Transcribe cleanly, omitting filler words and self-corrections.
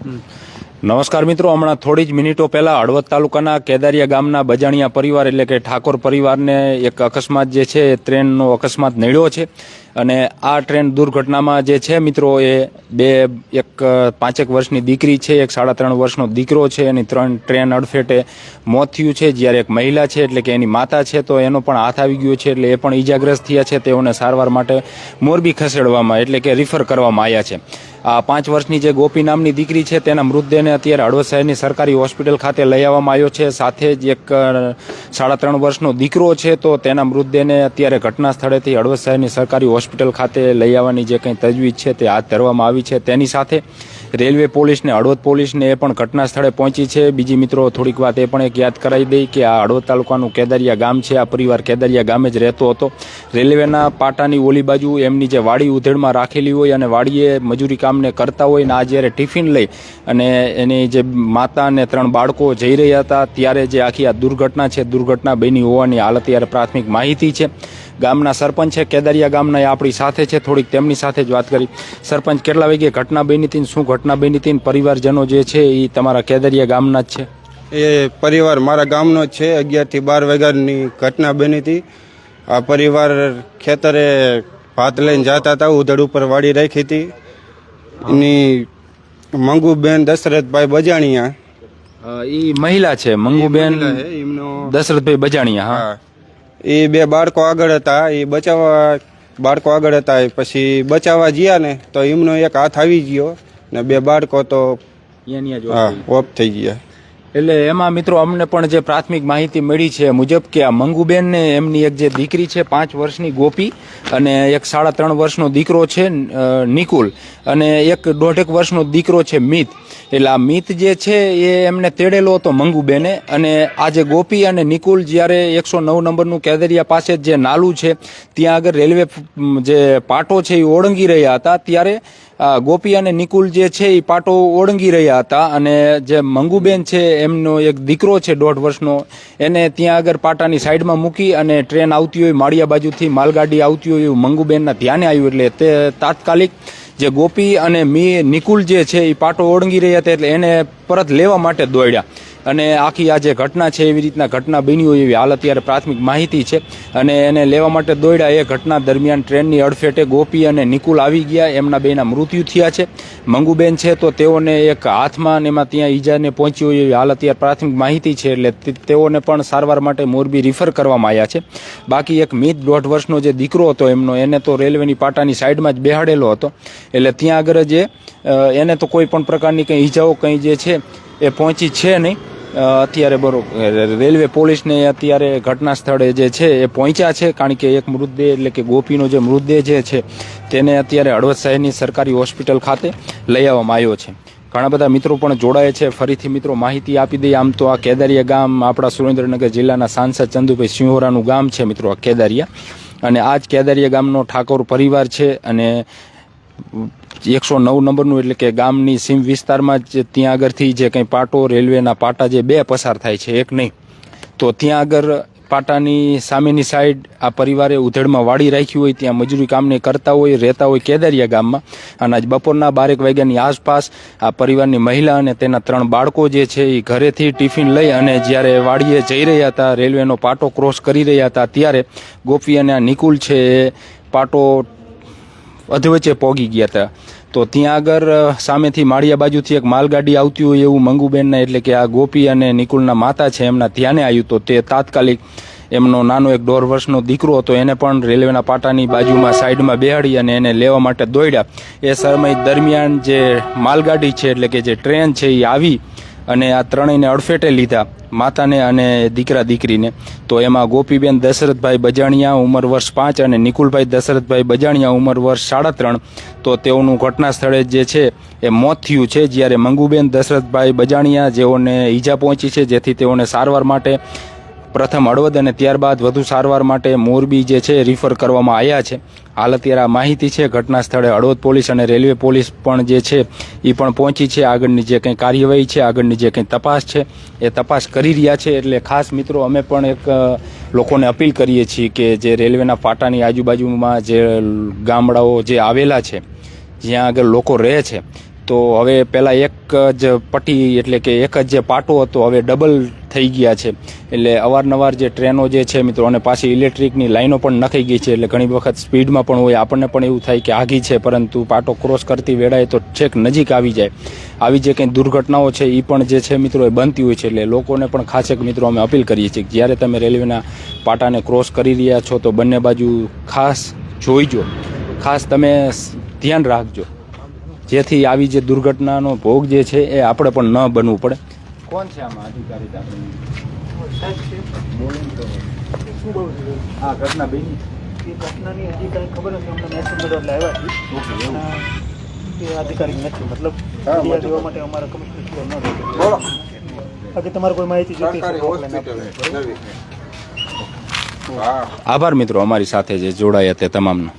નમસ્કાર મિત્રો, હમણાં થોડી જ મિનિટો પહેલા હળવદ તાલુકાના કેદારિયા ગામના બજાણિયા પરિવાર એટલે કે ઠાકોર પરિવારને એક અકસ્માત જે છે એ ટ્રેનનો અકસ્માત નડ્યો છે. અને આ ટ્રેન દુર્ઘટનામાં જે છે મિત્રો એ એક 5 વર્ષની દીકરી છે, એક 3.5 વર્ષનો દીકરો છે, એની ટ્રેન અડફેટે મોત થયું છે. જ્યારે એક મહિલા છે એટલે કે એની માતા છે તો એનો પણ હાથ આવી ગયો છે, એટલે એ પણ ઈજાગ્રસ્ત થયા છે. તેઓને સારવાર માટે મોરબી ખસેડવામાં એટલે કે રિફર કરવામાં આવ્યા છે. આ 5 વર્ષની જે ગોપી નામની દીકરી છે તેના મૃતદેહને અત્યારે હળવદ શહેરની સરકારી હોસ્પિટલ ખાતે લઈ આવવામાં આવ્યો છે. સાથે જ એક 3.5 વર્ષનો દીકરો છે તો તેના મૃતદેહને અત્યારે ઘટના સ્થળેથી હળવદ શહેરની સરકારી હોસ્પિટલ ખાતે લઈ આવવાની જે કંઈ તજવીજ છે તે હાથ ધરવામાં આવી છે. તેની સાથે રેલવે પોલીસને, હળવદ પોલીસને એ પણ ઘટના સ્થળે પહોંચી છે. બીજી મિત્રો થોડીક વાત એ પણ એક યાદ કરાવી દઈ કે આ હળવદ તાલુકાનું કેદારિયા ગામ છે. આ પરિવાર કેદારિયા ગામે જ રહેતો હતો. રેલવેના પાટાની ઓલી બાજુ એમની જે વાડી ઉધેડમાં રાખેલી હોય અને વાડીએ મજૂરી કામને કરતા હોય ને આ જ્યારે ટિફિન લઈ અને એની જે માતા અને 3 બાળકો જઈ રહ્યા હતા ત્યારે જે આખી આ દુર્ઘટના બની હોવાની હાલ અત્યારે પ્રાથમિક માહિતી છે. ગામના સરપંચ છે કેદારિયા ગામના, એ આપણી સાથે છે. થોડીક તેમની સાથે જ વાત કરી. સરપંચ, કેટલા વાગે ઘટના બની હતી, શું ઘટના બની હતી? પરિવારજનો જે છે એ તમારા કેદારિયા ગામના જ છે? એ પરિવાર મારા ગામનો જ છે. 11 થી 12 વાગ્યાની ઘટના બની હતી. આ પરિવાર ખેતરે ભાત લઈને જતા હતા, ઉધડ ઉપર વાડી રાખી હતી. એની મંગુબેન દશરથભાઈ બજાણિયા, એ મહિલા છે મંગુબેન દશરથભાઈ બજાણિયા. હા, એ 2 બાળકો આગળ હતા. એ બાળકો આગળ હતા. પછી બચાવવા ગયા ને તો એમનો એક હાથ આવી ગયો ને 2 બાળકો તો ઓફ થઈ ગયા. એટલે એમાં મિત્રો અમને પણ જે પ્રાથમિક માહિતી મળી છે મુજબ કે આ મંગુબેન ને એમની એક જે દીકરી છે 5 વર્ષની ગોપી અને એક 3.5 વર્ષનો દીકરો છે નિકુલ અને એક 1.5 વર્ષનો દીકરો છે મિત. એટલે આ મિત જે છે એ એમને તેડેલો હતો મંગુબેને. અને આ જે ગોપી અને નિકુલ જ્યારે 109 નંબરનું કેદરિયા પાસે જે નાલું છે ત્યાં આગળ રેલવે જે પાટો છે એ ઓળંગી રહ્યા હતા ત્યારે ગોપી અને નિકુલ જે છે એ પાટો ઓળંગી રહ્યા હતા અને જે મંગુબેન છે એમનો એક દીકરો છે 1.5 વર્ષનો, એને ત્યાં આગળ પાટાની સાઈડમાં મૂકી અને ટ્રેન આવતી હોય માળિયા બાજુથી માલગાડી આવતી હોય એવું મંગુબેનના ધ્યાને આવ્યું. એટલે તે તાત્કાલિક જે ગોપી અને નિકુલ જે છે એ પાટો ઓળંગી રહ્યા હતા એટલે એને પરત લેવા માટે દોડ્યા. અને આખી આ જે ઘટના છે એવી રીતના ઘટના બની હોય એવી હાલ અત્યારે પ્રાથમિક માહિતી છે. અને એને લેવા માટે દોડ્યા. એ ઘટના દરમિયાન ટ્રેનની અડફેટે ગોપી અને નિકુલ આવી ગયા. એમના બેના મૃત્યુ થયા છે. મંગુબેન છે તો તેઓને એક હાથમાં ને એમાં ત્યાં ઈજાને પહોંચી હોય એવી હાલ અત્યારે પ્રાથમિક માહિતી છે. એટલે તેઓને પણ સારવાર માટે મોરબી રિફર કરવામાં આવ્યા છે. બાકી એક મિત 1.5 વર્ષનો જે દીકરો હતો એમનો, એને તો રેલવેની પાટાની સાઈડમાં જ બેહાડેલો હતો. એટલે ત્યાં આગળ જે એને તો કોઈ પણ પ્રકારની કંઈ ઈજાઓ કંઈ જે છે એ પહોંચી છે નહીં. અત્યારે રેલવે પોલીસને અત્યારે ઘટના સ્થળે જે છે એ પહોંચ્યા છે. કારણ કે એક મૃતદેહ એટલે કે ગોપીનો જે મૃતદેહ જે છે તેને અત્યારે હળવદ શહેરની સરકારી હોસ્પિટલ ખાતે લઈ આવવામાં આવ્યો છે. ઘણા બધા મિત્રો પણ જોડાય છે. ફરીથી મિત્રો માહિતી આપી દઈએ. આમ તો આ કેદારિયા ગામ આપણા સુરેન્દ્રનગર જિલ્લાના સાંસદ ચંદુભાઈ સિંહોરાનું ગામ છે મિત્રો આ કેદારિયા. અને આ જ કેદારિયા ગામનો ઠાકોર પરિવાર છે. અને 109 નંબરનું એટલે કે ગામની સીમ વિસ્તારમાં જ ત્યાં આગળથી જે કંઈ પાટો, રેલવેના પાટા જે 2 પસાર થાય છે, એક નહીં, તો ત્યાં આગળ પાટાની સામેની સાઈડ આ પરિવારે ઉધેડમાં વાડી રાખી હોય, ત્યાં મજૂરી કામને કરતા હોય, રહેતા હોય કેદારિયા ગામમાં. અને આજ બપોરના 12 વાગ્યાની આસપાસ આ પરિવારની મહિલા અને તેના 3 બાળકો જે છે એ ઘરેથી ટિફિન લઈ અને જ્યારે વાડીએ જઈ રહ્યા હતા, રેલવેનો પાટો ક્રોસ કરી રહ્યા હતા ત્યારે ગોપી અને આ નિકુલ છે એ પાટો અધવચ્ચે પહોંચી ગયા હતા. તો ત્યાં આગળ સામેથી માળિયા બાજુથી એક માલગાડી આવતી હોય એવું મંગુબેનના એટલે કે આ ગોપી અને નિકુલના માતા છે એમના ધ્યાને આવ્યું. તો તે તાત્કાલિક એમનો નાનો એક 1.5 વર્ષનો દીકરો હતો એને પણ રેલવેના પાટાની બાજુમાં સાઈડમાં બેહાડી અને એને લેવા માટે દોડ્યા. એ સમય દરમિયાન જે માલગાડી છે એટલે કે જે ટ્રેન છે એ આવી અને આ ત્રણેયને અડફેટે લીધા, માતાને અને દીકરા દીકરીને. તો એમાં ગોપીબેન દશરથભાઈ બજાણિયા ઉંમર વર્ષ 5 અને નિકુલભાઈ દશરથભાઈ બજાણિયા ઉંમર વર્ષ 3.5. તો તેઓનું ઘટના સ્થળે જે છે એ મોત થયું છે. જ્યારે મંગુબેન દશરથભાઈ બજાણિયા જેઓને ઈજા પહોંચી છે જેથી તેઓને સારવાર માટે પ્રથમ હળવદ અને ત્યારબાદ વધુ સારવાર માટે મોરબી જે છે રિફર કરવામાં આવ્યા છે. હાલ અત્યારે આ માહિતી છે. ઘટના સ્થળે હળવદ પોલીસ અને રેલવે પોલીસ પણ જે છે એ પણ પહોંચી છે. આગળની જે કંઈ કાર્યવાહી છે, આગળની જે કંઈ તપાસ છે એ તપાસ કરી રહ્યા છે. એટલે ખાસ મિત્રો અમે પણ એક લોકોને અપીલ કરીએ છીએ કે જે રેલવેના પાટાની આજુબાજુમાં જે ગામડાઓ જે આવેલા છે, જ્યાં આગળ લોકો રહે છે, તો હવે પહેલાં એક જ પટ્ટી એટલે કે એક જ જે પાટો હતો હવે ડબલ થઈ ગયા છે. એટલે અવારનવાર જે ટ્રેનો જે છે મિત્રો અને પાછી ઇલેક્ટ્રિકની લાઈનો પણ નખાઈ ગઈ છે. એટલે ઘણી વખત સ્પીડમાં પણ હોય, આપણને પણ એવું થાય કે આઘી છે, પરંતુ પાટો ક્રોસ કરતી વેળાએ તો છેક નજીક આવી જાય. આવી જે કંઈ દુર્ઘટનાઓ છે એ પણ જે છે મિત્રો એ બનતી હોય છે. એટલે લોકોને પણ ખાસ એક મિત્રો અમે અપીલ કરીએ છીએ કે જ્યારે તમે રેલવેના પાટાને ક્રોસ કરી રહ્યા છો તો બંને બાજુ ખાસ જોઈજો, ખાસ તમે ધ્યાન રાખજો, જેથી આવી જે દુર્ઘટનાનો ભોગ જે છે એ આપણે પણ ન બનવું પડે. કોણ છે આમાં અધિકારી? આ ઘટના બની એ ઘટનાની હજી કાંઈ ખબર નથી. અમને મેસેજ મળ્યો એટલે આવ્યા છીએ. એ અધિકારી નથી, મતલબ ફરિયાદ દેવા માટે અમારા કમિશનર ન રહે. બાકી તમારે કોઈ માહિતી જોઈતી હોય તો મોકલીને આપજો. આભાર મિત્રો અમારી સાથે જે જોડાયા તે તમામનો.